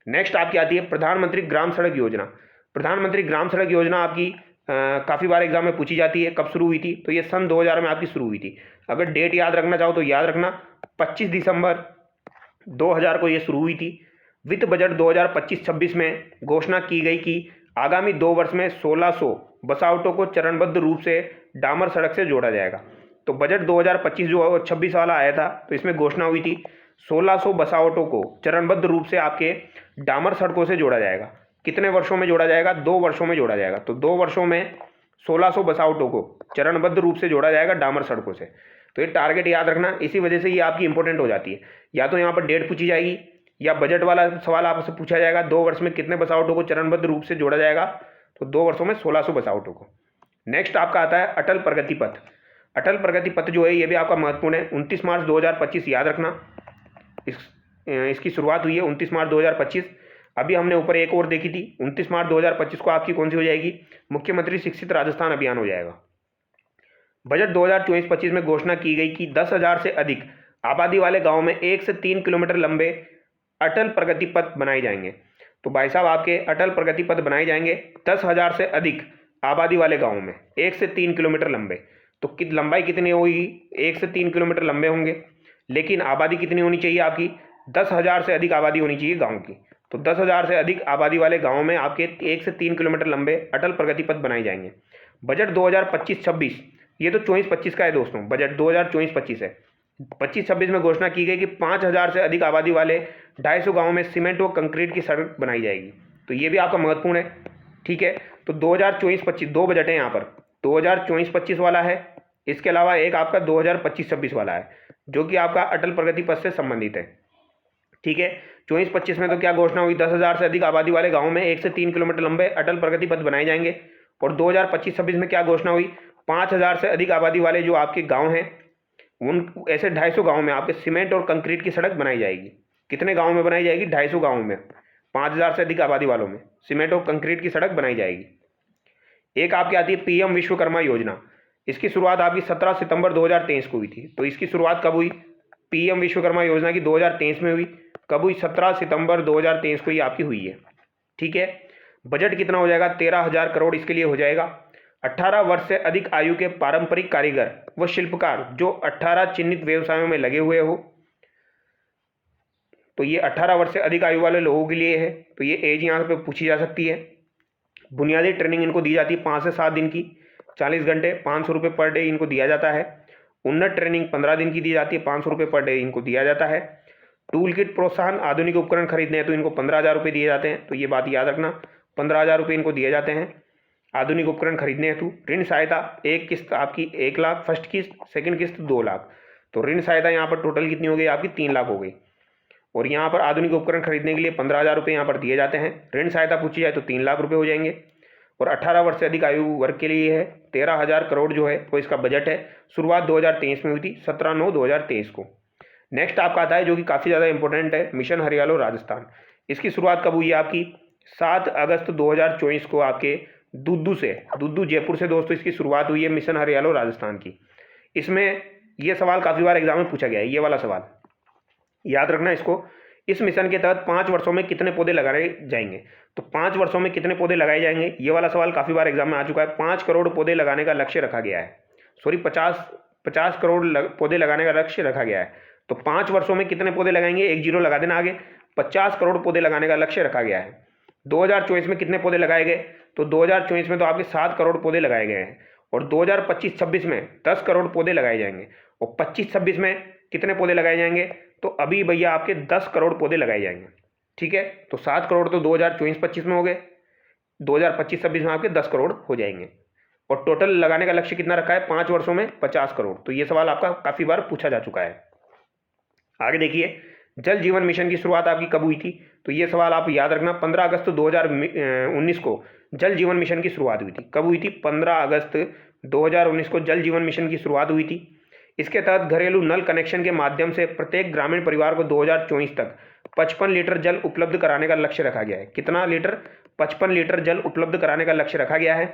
नेक्स्ट आपकी आती है प्रधानमंत्री ग्राम सड़क योजना। प्रधानमंत्री ग्राम सड़क योजना आपकी काफ़ी बार एग्जाम में पूछी जाती है। कब शुरू हुई थी? तो ये सन 2000 में आपकी शुरू हुई थी। अगर डेट याद रखना चाहो तो याद रखना 25 दिसंबर 2000 को ये शुरू हुई थी। वित्त बजट 2025-26 में घोषणा की गई कि आगामी 2 वर्ष में 1600 बसावटों को चरणबद्ध रूप से डामर सड़क से जोड़ा जाएगा। तो बजट 2025 जो 26 वाला आया था तो इसमें घोषणा हुई थी 1600 बसावटों को चरणबद्ध रूप से आपके डामर सड़कों से जोड़ा जाएगा। कितने वर्षों में जोड़ा जाएगा? 2 वर्षों में जोड़ा जाएगा। तो 2 वर्षों में 1600 बसावटों को चरणबद्ध रूप से जोड़ा जाएगा डामर सड़कों से। तो ये टारगेट याद रखना, इसी वजह से ये आपकी इंपॉर्टेंट हो जाती है। या तो यहाँ पर डेट पूछी जाएगी या बजट वाला सवाल आपसे पूछा जाएगा 2 वर्ष में कितने बसावटों को चरणबद्ध रूप से जोड़ा जाएगा, तो 2 वर्षों में 1600 बसावटों को। नेक्स्ट आपका आता है अटल प्रगति पथ। अटल प्रगति पथ जो है ये भी आपका महत्वपूर्ण है। 29 मार्च 2025 याद रखना, इसकी शुरुआत हुई है 29 मार्च 2025। अभी हमने ऊपर एक और देखी थी 29 मार्च 2025 को आपकी कौन सी हो जाएगी? मुख्यमंत्री शिक्षित राजस्थान अभियान हो जाएगा। बजट 2024-25 में घोषणा की गई कि 10,000 से अधिक आबादी वाले गांव में 1 से 3 किलोमीटर लंबे अटल प्रगति पथ बनाए जाएंगे। तो भाई साहब आपके अटल प्रगति पथ बनाए जाएंगे 10,000 से अधिक आबादी वाले गाँव में 1 से 3 किलोमीटर लंबे। तो लंबाई कितनी होगी? 1 से 3 किलोमीटर लंबे होंगे, लेकिन आबादी कितनी होनी चाहिए आपकी? 10,000 से अधिक आबादी होनी चाहिए गाँव की। तो 10,000 से अधिक आबादी वाले गाँव में आपके 1 से 3 किलोमीटर लंबे अटल प्रगति पथ बनाए जाएंगे। बजट 2025-26, ये तो 24-25 का है दोस्तों, बजट 2024-25 है। 25-26 में घोषणा की गई कि 5,000 से अधिक आबादी वाले 250 गाँव में सीमेंट व कंक्रीट की सड़क बनाई जाएगी। तो ये भी आपका महत्वपूर्ण है, ठीक है। तो 2024-25 दो बजट है यहाँ पर, 2024-25 वाला है, इसके अलावा एक आपका 2025-26 वाला है जो कि आपका अटल प्रगति पथ से संबंधित है, ठीक है। 24-25 में तो क्या घोषणा हुई? 10,000 से अधिक आबादी वाले गाँव में 1 से 3 किलोमीटर लंबे अटल प्रगति पथ बनाए जाएंगे। और 2025-26 में क्या घोषणा हुई? 5,000 से अधिक आबादी वाले जो आपके गाँव हैं उन ऐसे 250 गाँव में आपके सीमेंट और कंक्रीट की सड़क बनाई जाएगी। कितने गाँव में बनाई जाएगी? 250 गाँव में 5,000 से अधिक आबादी वालों में सीमेंट और कंक्रीट की सड़क बनाई जाएगी। एक आपकी आती है पीएम विश्वकर्मा योजना। इसकी शुरुआत आपकी 17 सितंबर 2023 को हुई थी। तो इसकी शुरुआत कब हुई? पीएम विश्वकर्मा योजना की 2023 में हुई। कब हुई? 17 सितंबर 2023 को ये आपकी हुई है, ठीक है। बजट कितना हो जाएगा? 13,000 करोड़ इसके लिए हो जाएगा। 18 वर्ष से अधिक आयु के पारंपरिक कारीगर व शिल्पकार जो 18 चिन्हित व्यवसायों में लगे हुए हो, तो ये 18 वर्ष से अधिक आयु वाले लोगों के लिए है। तो ये एज यहाँ पे पूछी जा सकती है। बुनियादी ट्रेनिंग इनको दी जाती है 5 से 7 दिन की, 40 घंटे, 500 रुपये पर डे इनको दिया जाता है। उन्नत ट्रेनिंग 15 दिन की दी जाती है, 500 रुपये पर डे इनको दिया जाता है। टूल किट प्रोत्साहन, आधुनिक उपकरण खरीदने हैं तो इनको 15,000 रुपये दिए जाते हैं। तो ये बात याद रखना, 15,000 रुपये इनको दिए जाते हैं आधुनिक उपकरण खरीदने हेतु। ऋण सहायता, एक किस्त आपकी 1 लाख, फर्स्ट किस्त, सेकंड किस्त 2 लाख। तो ऋण सहायता यहाँ पर टोटल कितनी हो गई आपकी? 3 लाख हो गई। और यहाँ पर आधुनिक उपकरण खरीदने के लिए 15,000 रुपये यहाँ पर दिए जाते हैं। ऋण सहायता पूछी जाए तो 3 लाख रुपये हो जाएंगे। और 18 वर्ष से अधिक आयु वर्ग के लिए है 13,000 करोड़ जो है वो इसका बजट है। शुरुआत 2023 में हुई थी, 17/9/2023 को। नेक्स्ट आपका आता है जो कि काफ़ी ज़्यादा इंपॉर्टेंट है, मिशन हरियालो राजस्थान। इसकी शुरुआत कब हुई है आपकी? 7 अगस्त 2024 को आपके दुद्दू जयपुर से दोस्तों इसकी शुरुआत हुई है मिशन हरियालो राजस्थान की। इसमें ये सवाल काफ़ी बार एग्जाम में पूछा गया है, ये वाला सवाल याद रखना इसको। इस मिशन के तहत 5 वर्षों में कितने पौधे लगाए जाएंगे? तो 5 वर्षों में कितने पौधे लगाए जाएंगे, ये वाला सवाल काफ़ी बार एग्जाम में आ चुका है। 5 करोड़ पौधे लगाने का लक्ष्य रखा गया है। सॉरी 50 करोड़ पौधे लगाने का लक्ष्य रखा गया है। तो 5 वर्षों में कितने पौधे लगाएंगे? 1 जीरो लगा देना आगे। 50 करोड़ पौधे लगाने का लक्ष्य रखा गया है। 2024 में कितने पौधे लगाए गए? तो 2024 में तो आपके 7 करोड़ पौधे लगाए गए हैं। और 2025-26 में 10 करोड़ पौधे लगाए जाएंगे। और 25-26 में कितने पौधे लगाए जाएंगे? तो अभी भैया आपके 10 करोड़ पौधे लगाए जाएंगे, ठीक है। तो 7 करोड़ तो 2024-25 में हो गए, 2025-26 में आपके 10 करोड़ हो जाएंगे। और टोटल लगाने का लक्ष्य कितना रखा है? 5 वर्षों में 50 करोड़। तो ये सवाल आपका काफ़ी बार पूछा जा चुका है। आगे देखिए, जल जीवन मिशन की शुरुआत आपकी कब हुई थी? तो ये सवाल आप याद रखना, 15 अगस्त 2019 को जल जीवन मिशन की शुरुआत हुई थी। कब हुई थी? 15 अगस्त 2019 को जल जीवन मिशन की शुरुआत हुई थी। इसके तहत घरेलू नल कनेक्शन के माध्यम से प्रत्येक ग्रामीण परिवार को 2024 तक 55 लीटर जल उपलब्ध कराने का लक्ष्य रखा गया है। कितना लीटर? 55 लीटर जल उपलब्ध कराने का लक्ष्य रखा गया है।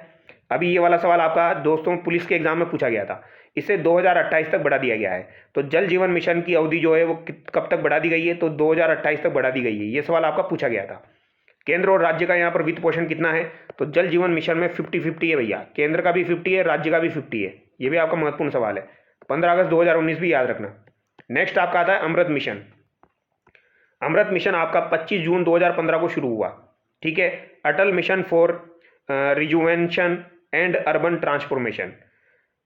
अभी ये वाला सवाल आपका दोस्तों पुलिस के एग्जाम में पूछा गया था। इसे 2028 तक बढ़ा दिया गया है। तो जल जीवन मिशन की अवधि जो है वो कब तक बढ़ा दी गई है? तो 2028 तक बढ़ा दी गई है। ये सवाल आपका पूछा गया था। केंद्र और राज्य का यहाँ पर वित्त पोषण कितना है? तो जल जीवन मिशन में 50-50 है भैया। केंद्र का भी 50 है, राज्य का भी 50 है। ये भी आपका महत्वपूर्ण सवाल है। 15 अगस्त 2019 भी याद रखना। नेक्स्ट आपका आता है अमृत मिशन। अमृत मिशन आपका 25 जून 2015 को शुरू हुआ। ठीक है, Atal mission for rejuvenation and urban transformation,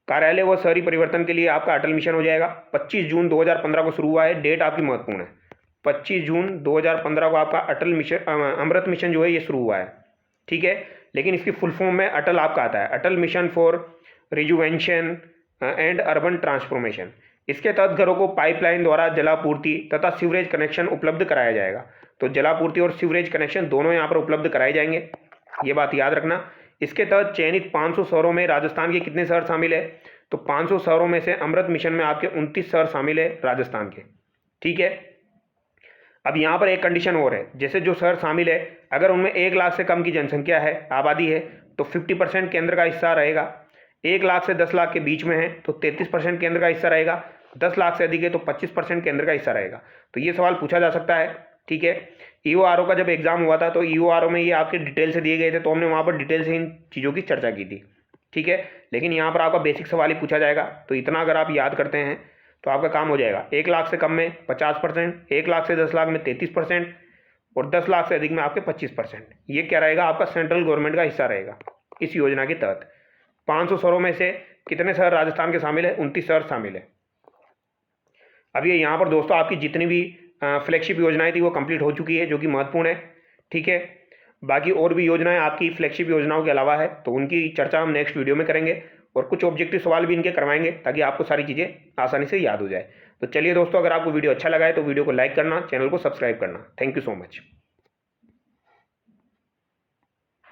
कार्यालय व शहरी परिवर्तन के लिए आपका अटल मिशन हो जाएगा। 25 जून 2015 को शुरू हुआ है। डेट आपकी महत्वपूर्ण है। 25 जून 2015 को आपका अटल मिशन अमृत मिशन जो है ये शुरू हुआ है। ठीक है, लेकिन इसकी फुल फॉर्म में अटल आपका आता है, Atal mission for rejuvenation and urban transformation. इसके तहत घरों को पाइपलाइन द्वारा जलापूर्ति तथा सीवरेज कनेक्शन उपलब्ध कराया जाएगा। तो जलापूर्ति और सीवरेज कनेक्शन दोनों यहाँ पर उपलब्ध कराए जाएंगे, ये बात याद रखना। इसके तहत चयनित 500 शहरों में राजस्थान के कितने शहर शामिल है? तो 500 शहरों में से अमृत मिशन में आपके 29 शहर शामिल है राजस्थान के। ठीक है, अब यहाँ पर एक कंडीशन और है, जैसे जो शहर शामिल है अगर उनमें 1 लाख से कम की जनसंख्या है, आबादी है, तो 50% केंद्र का हिस्सा रहेगा। 1 लाख से 10 लाख के बीच में है तो 33% केंद्र का हिस्सा रहेगा। 10 लाख से अधिक है तो 25% केंद्र का हिस्सा रहेगा। तो ये सवाल पूछा जा सकता है। ठीक है, ईओआरओ का जब एग्जाम हुआ था तो ईओआरओ में ये आपके डिटेल से दिए गए थे, तो हमने वहाँ पर डिटेल से इन चीज़ों की चर्चा की थी। ठीक है, लेकिन यहाँ पर आपका बेसिक सवाल ही पूछा जाएगा। तो इतना अगर आप याद करते हैं तो आपका काम हो जाएगा। 1 लाख से कम में 50%, 1 लाख से 10 लाख में 33% और 10 लाख से अधिक में आपके 25%। ये क्या रहेगा? आपका सेंट्रल गवर्नमेंट का हिस्सा रहेगा इस योजना के तहत। 500 शहरों में से कितने शहर राजस्थान के शामिल है? 29 शहर शामिल है। अब ये यहाँ पर दोस्तों आपकी जितनी भी फ्लैगशिप योजनाएं थी वो कंप्लीट हो चुकी है, जो कि महत्वपूर्ण है। ठीक है, बाकी और भी योजनाएं आपकी फ्लैगशिप योजनाओं के अलावा है, तो उनकी चर्चा हम नेक्स्ट वीडियो में करेंगे और कुछ ऑब्जेक्टिव सवाल भी इनके करवाएंगे ताकि आपको सारी चीज़ें आसानी से याद हो जाए। तो चलिए दोस्तों, अगर आपको वीडियो अच्छा लगा है तो वीडियो को लाइक करना, चैनल को सब्सक्राइब करना। Thank you so much.